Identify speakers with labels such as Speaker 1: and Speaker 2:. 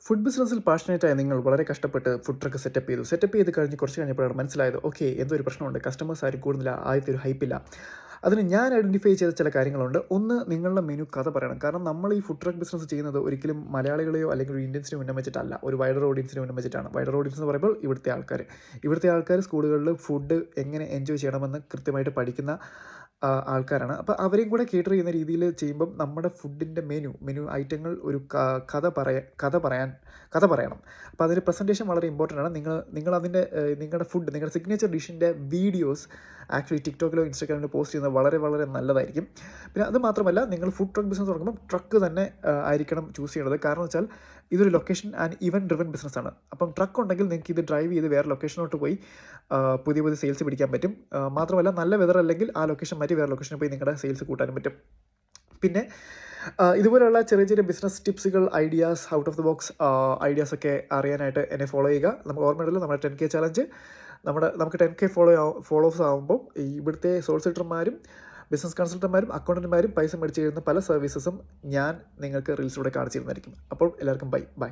Speaker 1: Food ബിസിനസ്സിൽ പാഷനേറ്റായ നിങ്ങൾ വളരെ കഷ്ടപ്പെട്ട് ഫുഡ് ട്രക്ക് സെറ്റപ്പ് ചെയ്ത് കഴിഞ്ഞ് കുറച്ച് കഴിഞ്ഞപ്പോഴാണ് മനസ്സിലായത് ഓക്കെ എന്തോ ഒരു പ്രശ്നമുണ്ട്, കസ്റ്റമേഴ്സ് ആരും കൂടുന്നില്ല, ആദ്യത്തെ ഒരു ഹൈപ്പില്ല. അതിന് ഞാൻ ഐഡൻറ്റിഫൈ ചെയ്ത ചില കാര്യങ്ങളുണ്ട്. ഒന്ന്, നിങ്ങളുടെ മെനു കഥ പറയണം. കാരണം നമ്മൾ ഈ ഫുഡ് ട്രക്ക് ബിസിനസ് ചെയ്യുന്നത് ഒരിക്കലും മലയാളികളെയോ അല്ലെങ്കിൽ ഒരു ഇന്ത്യൻസിനെ ഉന്നം വെച്ചിട്ടല്ല, ഒരു വൈഡർ ഓഡിയൻസിനെ ഉന്നം വെച്ചിട്ടാണ്. വൈഡർ ഓഡിയൻസ് എന്ന് പറയുമ്പോൾ ഇവിടുത്തെ ആൾക്കാർ സ്കൂളുകളിൽ ഫുഡ് എങ്ങനെ എൻജോയ് ചെയ്യണമെന്ന് കൃത്യമായിട്ട് പഠിക്കുന്ന ആൾക്കാരാണ്. അപ്പോൾ അവരെയും കൂടെ കേറ്റർ ചെയ്യുന്ന രീതിയിൽ ചെയ്യുമ്പം നമ്മുടെ ഫുഡിൻ്റെ മെനു ഐറ്റങ്ങൾ ഒരു കഥ പറയണം. അപ്പോൾ അതിൻ്റെ പ്രസൻറ്റേഷൻ വളരെ ഇമ്പോർട്ടൻ്റ് ആണ്. നിങ്ങളതിൻ്റെ നിങ്ങളുടെ സിഗ്നേച്ചർ ഡിഷിൻ്റെ വീഡിയോസ് ആക്ച്വലി ടിക്ടോക്കിലോ ഇൻസ്റ്റാഗ്രാമിലോ പോസ്റ്റ് ചെയ്യുന്നത് വളരെ വളരെ നല്ലതായിരിക്കും. പിന്നെ അത് മാത്രമല്ല, നിങ്ങൾ ഫുഡ് ട്രക്ക് ബിസിനസ് തുടങ്ങുമ്പോൾ ട്രക്ക് തന്നെ ആയിരിക്കണം ചൂസ് ചെയ്യേണ്ടത്. കാരണം വെച്ചാൽ ഇതൊരു ലൊക്കേഷൻ ആൻഡ് ഇവൻറ്റ് ഡ്രിവൻ ബിസിനസ്സാണ്. അപ്പം ട്രക്ക് ഉണ്ടെങ്കിൽ നിങ്ങൾക്ക് ഇത് ഡ്രൈവ് ചെയ്ത് വേറെ ലൊക്കേഷനിലോട്ട് പോയി പുതിയ പുതിയ സെയിൽസ് പിടിക്കാൻ പറ്റും. മാത്രമല്ല, നല്ല വെതർ അല്ലെങ്കിൽ ആ ലൊക്കേഷൻ മാറ്റി വേറെ ലൊക്കേഷനിൽ പോയി നിങ്ങളുടെ സെയിൽസ് കൂട്ടാനും പറ്റും. പിന്നെ ഇതുപോലെയുള്ള ചെറിയ ചെറിയ ബിസിനസ് ടിപ്സുകൾ, ideas, out of the box ഐഡിയാസൊക്കെ അറിയാനായിട്ട് എന്നെ ഫോളോ ചെയ്യുക. നമുക്ക് ഓർമ്മയുണ്ടല്ലോ നമ്മുടെ 10K ചലഞ്ച്. നമുക്ക് 10K ഫോളോവേഴ്സ് ആകുമ്പോൾ ഇവിടുത്തെ സോളിസിറ്റർമാരും ബിസിനസ് കൺസൾട്ടന്മാരും അക്കൗണ്ടന്റുമാരും പൈസ മേടിച്ച് തരുന്ന പല സർവീസസും ഞാൻ നിങ്ങൾക്ക് റീൽസിലൂടെ കാണിച്ചു തരുന്നതായിരിക്കും. അപ്പോൾ എല്ലാവർക്കും ബൈ.